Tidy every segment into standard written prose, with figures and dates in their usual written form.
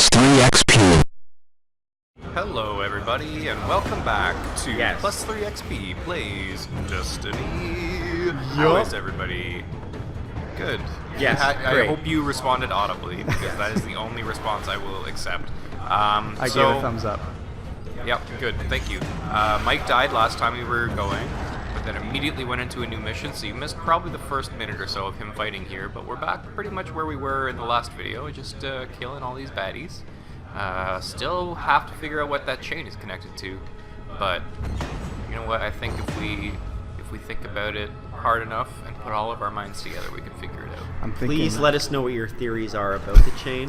Plus 3 XP. Hello everybody and welcome back to Yes. Plus 3 XP Plays Destiny. How is everybody? Good. Yes, I great. hope you responded audibly because that is the only response I will accept. I gave a thumbs up. Yep, good, thank you. Mike died last time we were going, but then immediately went into a new mission, so you missed probably the first minute or so of him fighting here, but we're back pretty much where we were in the last video, just killing all these baddies. Still have to figure out what that chain is connected to, but you know what, I think if we think about it hard enough and put all of our minds together, we can figure it out. I'm thinking. Please let us know what your theories are about the chain,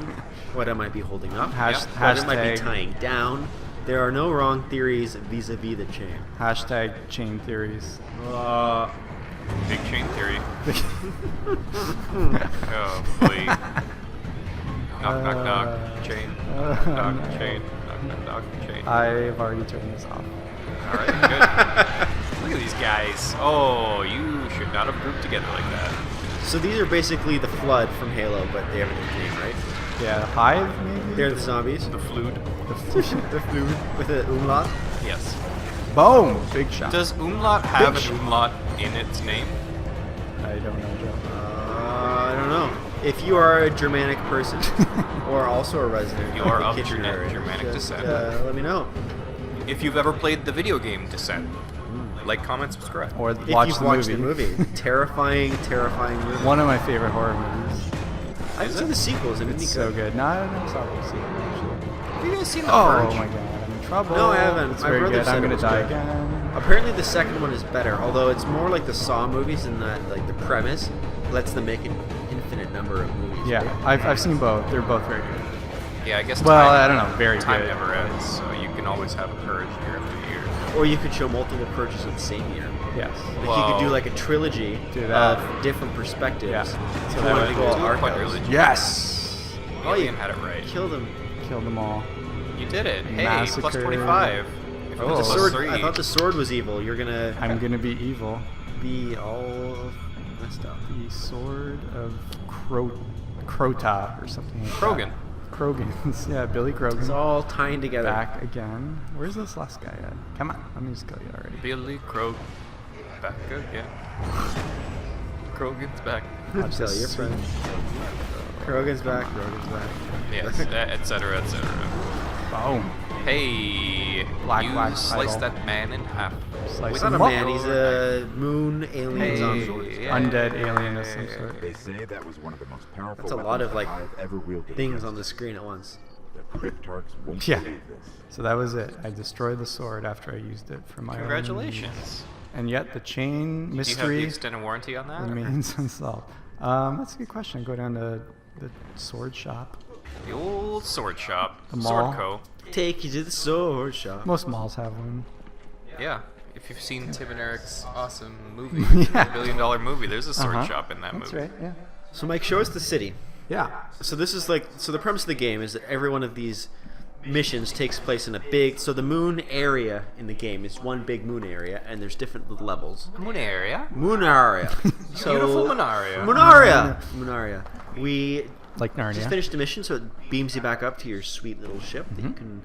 what it might be holding up, what it might be tying down. There are no wrong theories vis-a-vis the chain. Hashtag chain theories. Big chain theory. Oh, boy. Knock, knock, knock. Chain. Knock, knock, chain. Knock, knock, knock. Chain. I've already turned this off. Alright, good. Look at these guys. Oh, you should not have grouped together like that. So these are basically the Flood from Halo, but they have a new name, right? Yeah, Hive maybe? They're the zombies. The Flood. The Flood with an umlaut. Yes. Boom! Big shot. Does umlaut have an umlaut in its name? I don't know, Joe. I don't know. If you are a Germanic person, or also a resident You are of of Kitchener, Germanic just, descent. let me know. If you've ever played the video game Descent, like, comment, subscribe. Or If watch you've the watched movie. the movie, terrifying movie. One of my favorite horror movies. I haven't seen the sequels, and It's so good. No, I never saw the sequel actually. Have you guys seen The Oh Purge? my god, I'm in trouble. No, I haven't. It's My very brother good. said I'm it gonna was die good. again. Apparently the second one is better, although it's more like the Saw movies in that like the premise lets them make an infinite number of movies. Yeah, right? I've seen both. They're both very good. Yeah, I guess Well, time, I don't know, very time good. never ends, so you can always have a Purge year after year. Or you could show multiple purges in the same year. Yes. Like you could do like a trilogy Do that. of different perspectives. Yeah. If So you that wanted would to go all do a art house. quadrilogy. Yes. Oh, you Alien had it right. killed him. Killed them all. You did it. Hey, Massacre. plus 25. If it Oh. was The plus sword. 3. I thought the sword was evil. You're gonna I'm gonna be evil. be all messed up. The sword of Crota or something like Krogan. that. Krogan's. Yeah, Billy Krogan. It's all tying together. Back again. Where's this last guy at? Come on, let me just kill you already. Billy Krogan. Back again. Krogan's back. Watch Tell this your sweet- friend. Krogan's back. Krogan's back. Yes, etc., etc. Boom. Hey, Black you Flag sliced title. that man in half. Slice He's not a him up. man. He's a moon alien Hey, zombie. yeah. Undead alien of some sort. They say that was one of the most powerful That's a lot of like weapons I've ever wielded things against on the screen at once. the Cryptarchs won't Yeah. believe this. So that was it. I destroyed the sword after I used it for my own Congratulations. use. And yet the chain Do you have the mystery extended warranty on that? or- remains unsolved. That's a good question. Go down to the sword shop. The old sword shop. The mall. Sword Co. Take you to the sword shop. Most malls have one. Yeah. If you've seen Tim and Eric's awesome movie, Yeah. $1 billion movie, there's a sword Uh-huh. shop in that That's movie. right. Yeah. So Mike, show us the city. Yeah. So this is like the premise of the game is that every one of these missions takes place in a big. So the moon area in the game is one big moon area, and there's different levels. Moon area. Moon area. So Beautiful moon area. Moonaria. We Like Narnia. just finished a mission, so it beams you back up to your sweet little ship that you can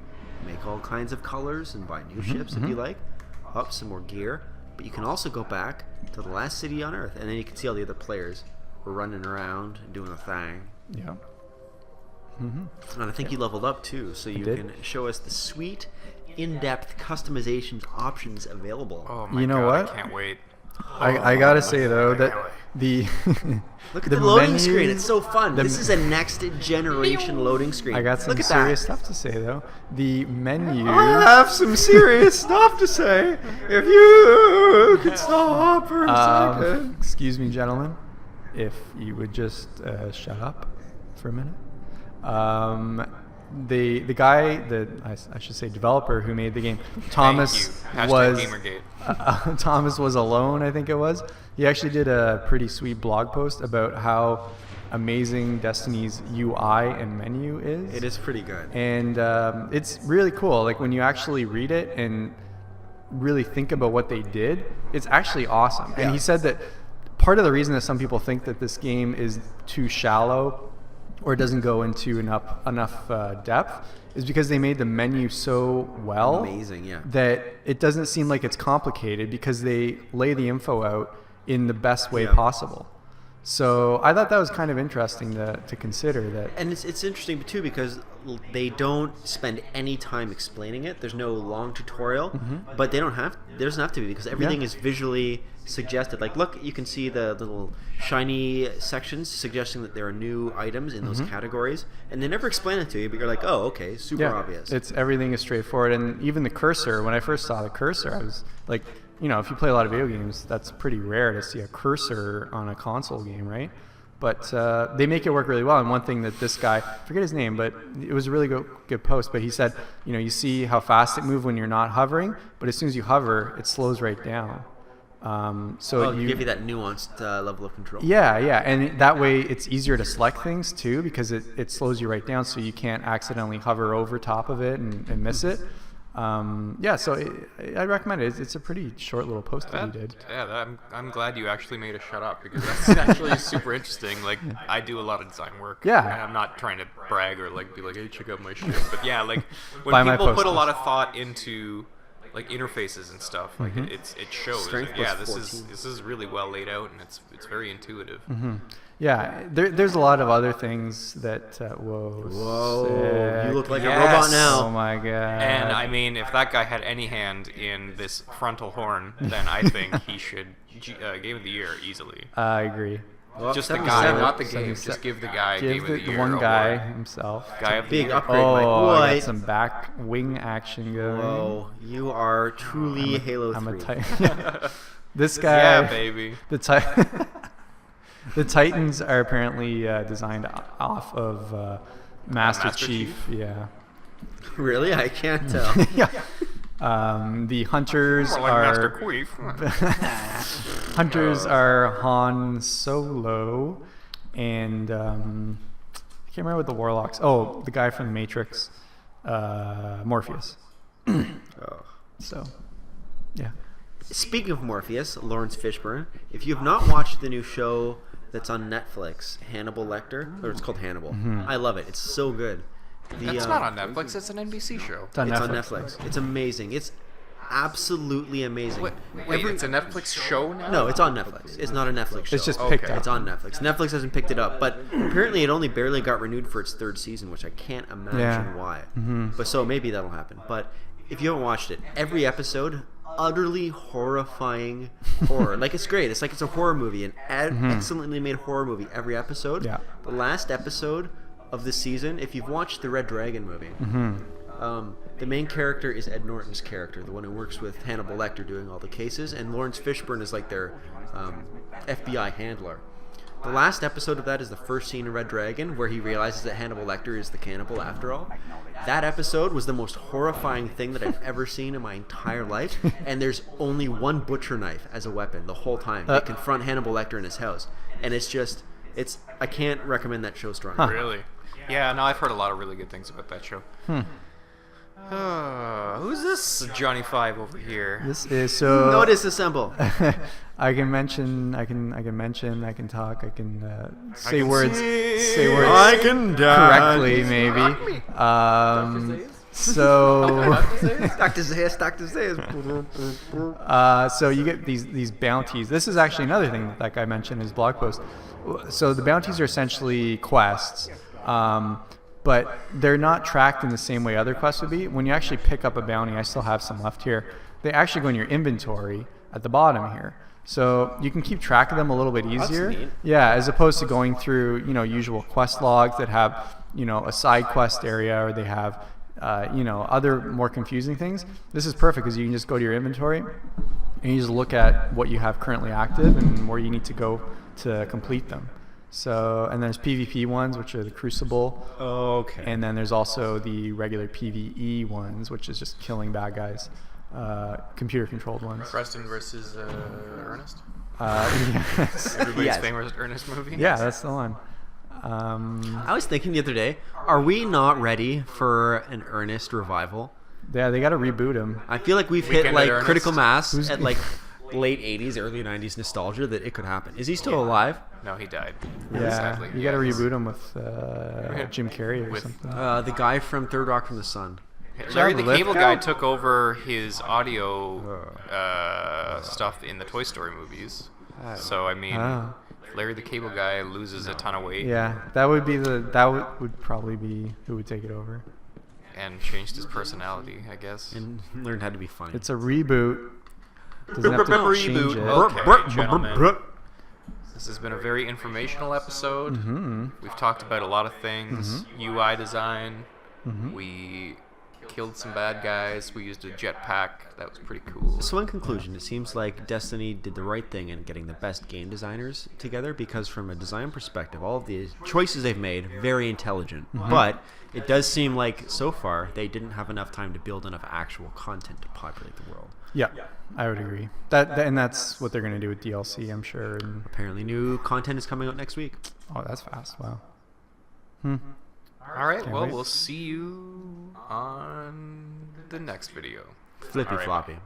make all kinds of colors and buy new ships if you like. Up some more gear, but you can also go back to the last city on Earth, and then you can see all the other players were running around and doing a thing. Yeah. And I think you leveled up too, so you did. can show us the sweet, in-depth customizations options available. Oh my You know god, what? I can't wait. I gotta say though that the Look at the loading menus- screen; it's so fun. the- This is a next-generation loading screen. I got some Look at serious that. stuff to say though. The menu. I have some serious stuff to say. If you could stop for a second. Excuse me, gentlemen, if you would just shut up for a minute. The guy, I should say developer who made the game, Thomas Thank you. was Gamergate. Thomas was alone, I think it was. He actually did a pretty sweet blog post about how amazing Destiny's UI and menu is. It is pretty good. And it's really cool. Like when you actually read it and really think about what they did, it's actually awesome. And he said that part of the reason that some people think that this game is too shallow or it doesn't go into enough depth is because they made the menu so well. Amazing, yeah. That it doesn't seem like it's complicated because they lay the info out in the best way Yeah. possible. So I thought that was kind of interesting to consider that. And it's interesting too because they don't spend any time explaining it. There's no long tutorial, but there doesn't have to be because everything is visually suggested. Like, look, you can see the little shiny sections suggesting that there are new items in those categories, and they never explain it to you. But you're like, oh, okay, super obvious. Everything is straightforward, and even the cursor. When I first saw the cursor, I was like, you know, if you play a lot of video games, that's pretty rare to see a cursor on a console game, right? But they make it work really well. And one thing that this guy, I forget his name, but it was a really good post, but he said, you know, you see how fast it moves when you're not hovering, but as soon as you hover, it slows right down. So you give you that nuanced level of control. Yeah, and that way it's easier to select things too because it slows you right down, so you can't accidentally hover over top of it and miss it. So I recommend it. It's a pretty short little post that he did. Yeah, I'm glad you actually made a shut up because that's actually super interesting. Like, I do a lot of design work. Yeah. And I'm not trying to brag or like be like, hey, check out my shit. But yeah, like when Buy my people put a posters. lot of thought into like interfaces and stuff, like it shows. Strength Yeah, plus this is really well laid out and it's very intuitive. Yeah, there's a lot of other things that. Whoa, you sick. look like a Yes. robot now. Oh my god. And I mean, if that guy had any hand in this frontal horn, then I think he should Game of the Year easily. I agree. Well, Just the 77. guy, not the game. 77. Just give the guy Give Game of the Year. one award. guy himself. Guy of the Big year. upgrade, Mike. Oh, I What? got some back wing action going. Whoa, you are truly Halo 3. I'm a Titan. This guy. Yeah, baby. The Titans are apparently designed off of Master Master Chief. Yeah. Really? I can't tell. Yeah. The hunters More like Master are Queef. hunters are Han Solo and I can't remember what the warlocks. Oh, the guy from the Matrix, Morpheus. So, yeah. Speaking of Morpheus, Lawrence Fishburne, if you have not watched the new show that's on Netflix, Hannibal Lecter, or it's called Hannibal, I love it. It's so good. That's not on Netflix. It's an NBC show. It's on It's Netflix. on Netflix. It's amazing. It's absolutely amazing. Wait, it's a Netflix show now? No, it's on Netflix. It's not a Netflix show. It's just Okay. picked up. It's on Netflix. Netflix hasn't picked it up, but apparently it only barely got renewed for its third season, which I can't imagine Yeah. why. But so maybe that'll happen. But if you haven't watched it, every episode, utterly horrifying horror. Like, it's great. It's like it's a horror movie, an excellently made horror movie every episode. Yeah. The last episode of the season, if you've watched the Red Dragon movie, the main character is Ed Norton's character, the one who works with Hannibal Lecter doing all the cases, and Lawrence Fishburne is like their FBI handler. The last episode of that is the first scene in Red Dragon, where he realizes that Hannibal Lecter is the cannibal after all. That episode was the most horrifying thing that I've ever seen in my entire life, and there's only one butcher knife as a weapon the whole time. They confront Hannibal Lecter in his house, and I can't recommend that show strongly. Really? Yeah, no, I've heard a lot of really good things about that show. Who's this Johnny Five over here? This is so. Notice assemble. I can mention. I can talk. I can say can words. sing. Say words. I can correctly, dance. maybe. Dr. So. Dr. Zayas. So you get these bounties. This is actually another thing that guy mentioned in his blog post. So the bounties are essentially quests, but they're not tracked in the same way other quests would be. When you actually pick up a bounty, I still have some left here. They actually go in your inventory at the bottom here, so you can keep track of them a little bit easier. neat. Yeah, as opposed to going through usual quest logs that have a side quest area, or they have other more confusing things. This is perfect because you can just go to your inventory and you just look at what you have currently active and where you need to go to complete them. So, and there's PvP ones, which are the Crucible, Okay. and then there's also the regular PvE ones, which is just killing bad guys, computer-controlled ones. Preston versus Ernest? Yes. Everybody's Yes. famous Ernest movie? Yeah, that's the one. I was thinking the other day, are we not ready for an Ernest revival? Yeah, they got to reboot him. I feel like we've Weekend hit at like Ernest. critical mass Who's- at like late 80s, early 90s nostalgia that it could happen. Is he still alive? No, he died. Yeah, Sadly. you got to Yeah. reboot him with Jim Carrey or With- something. The guy from Third Rock from the Sun. Larry that the Lift Cable Guy? Guy took over his audio stuff in the Toy Story movies. So I mean, Ah. Larry the Cable Guy loses a ton of weight Yeah, that would would probably be who would take it over. and changed his personality, I guess. And learned how to be funny. It's a reboot. Doesn't have to Reboot. change it. Okay, gentlemen. This has been a very informational episode. Mm-hmm. We've talked about a lot of things. UI design. Mm-hmm. We killed some bad guys. We used a jetpack. That was pretty cool. So in conclusion, it seems like Destiny did the right thing in getting the best game designers together, because from a design perspective, all of the choices they've made, very intelligent. But it does seem like so far they didn't have enough time to build enough actual content to populate the world. Yeah, I would agree. And that's what they're going to do with DLC, I'm sure. And, Apparently new content is coming out next week. oh, that's fast. Wow. All right. Can't Well, wait. we'll see you on the next video. Flippy All right. floppy.